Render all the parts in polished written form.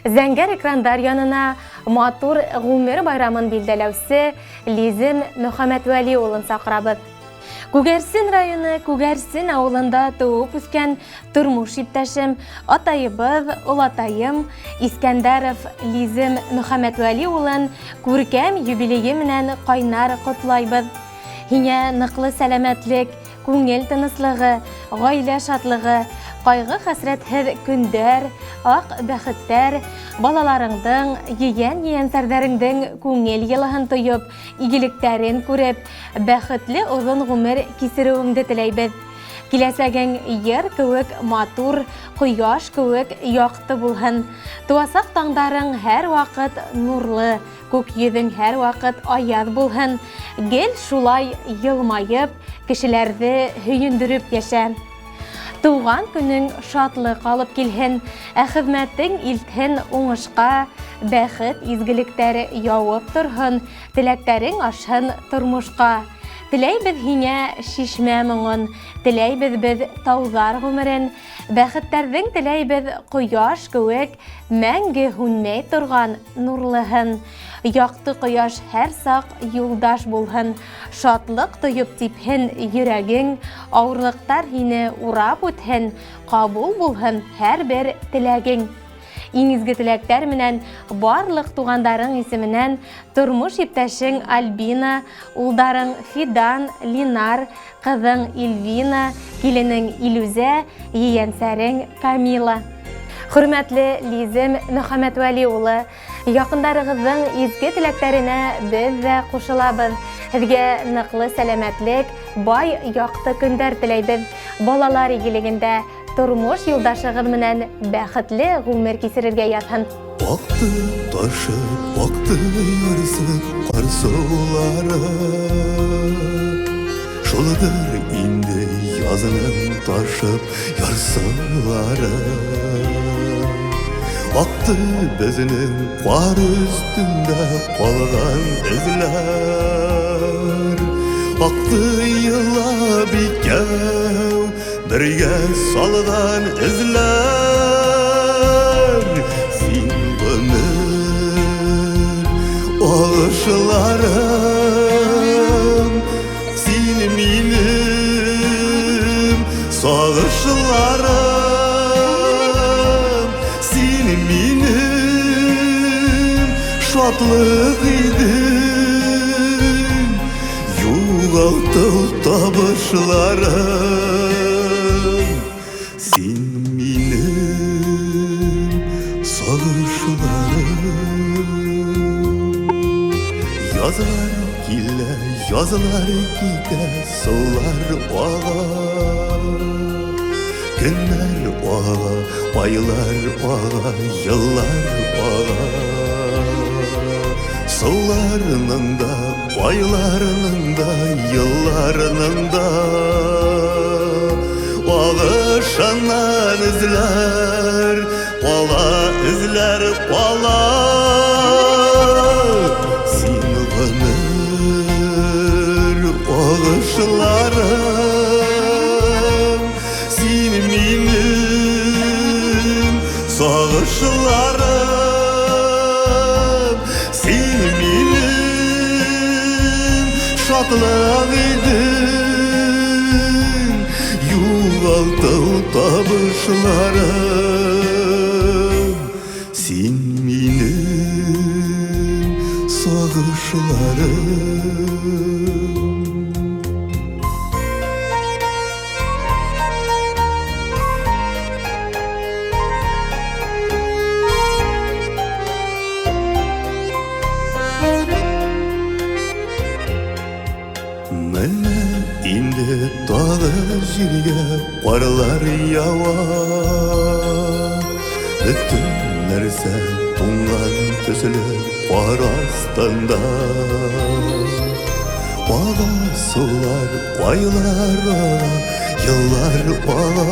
Зәңгәр экрандар янына матур ғумер байрамын билдәләүсе Лизем Мөхәммәтвәли улын сакырабыз. Күгәрсен районы Күгәрсен авылында туып үскән тормыш иптәшем, атайыбыз, олатайым Искәндәров Лизем Мөхәммәтвәли улын күркәм юбилейы менән кайнар котлайбыз. Һиңә ныклы сәламәтлек, күңел тыныслыгы, гаилә шатлыгы, кайгы хәсрәтһез көндәр, ак бәхеттәр, балаларыңдың, ейән-ейәнсәрдәреңдең күңел йылыһын тоеп, игелектәрен күреп, бәхетле озын гомер кисереүеңде теләйбез. Киләсәгең йыр кеүек матур, кояш кеүек якты булһын. Туасак таңдарың һәр вакыт нурлы, күк йөзең һәр вакыт аяз булһын. Гел шулай йылмайып, кешеләрне һөендереп яшә. Туган көнең шатлык алып килһен, ә хезмәтең илтһен уңышка, бәхет изгелектәре явып торһын, теләктәрең ашһын тормышка. Теләйбез һиңә шишмә моңын, теләйбез без таузар гомерен, бәхеттәрҙең теләйбез кояш кеүек мәңге һүнмәй торган нурлыһын. Якты кояш һәр саҡ юлдаш булһын, шатлык тоеп типһен йөрәгең, ауырлыҡтар һине урап үтһен, ҡабул булһын һәр бер теләгең. Иң изге теләктәр менән барлык тугандарың исеменән тормыш иптәшең Альбина, улдарың Фидан, Линар, кызың Ильвина, киленең Илүзә, ейәнсәрең Камила. Хөрмәтле Лизем Мөхәммәтвәли улы, якындарыгызның изге теләктәренә без дә кушылабыз. Һеҙгә ныҡлы сәләмәтлек, бай яҡты көндәр теләйбеҙ. Балалар игелегендә тормош юлдашығыҙ менән бәхетле ғүмер кисерергә ятһын. Аҡты ташып, аҡты ярсып, ҡарсыулары шулыдыр инде язының ташып, ярсылары. Аҡты беҙенең ҡар өҫтөндә ҡалған эҙләр. Аҡты йылап икәү бергә салған эҙләр. Син ғүмер ағышларым, син минем сағышларым, син минем шатлык идең, юғалтыу табышларым. Син минем сағышларым. Язлар килә, язлар китә, сыллар аға, көннәр аға, айлар аға, йыллар аға. Сылларының да, айларының да, йылларының да ағышынан эзләр, ҡала эзләр ҡала. Син ғүмер ағышларым, син минем сағышларым, син минем шатлык идең, юғалтыу табышларым. Син минем сағышларым. Менә инде тағы җиргә ҡарлар яуа. Бөтөн нәрсә туңған төслө ҡар астында. Ага сулар, айлар ага, йыллар ага.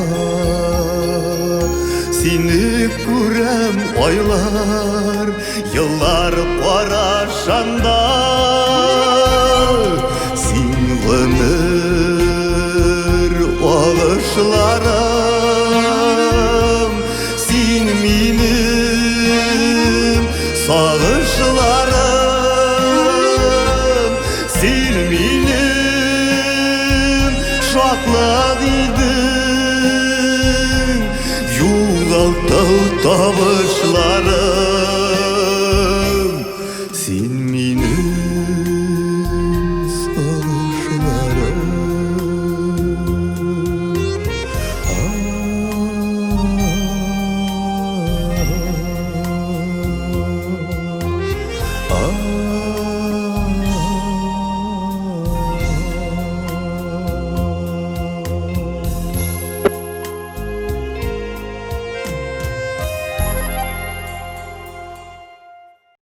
Сине күрәм айлар, йыллар ҡарашанда. Син ғүмер ағышларым, син минем табышлары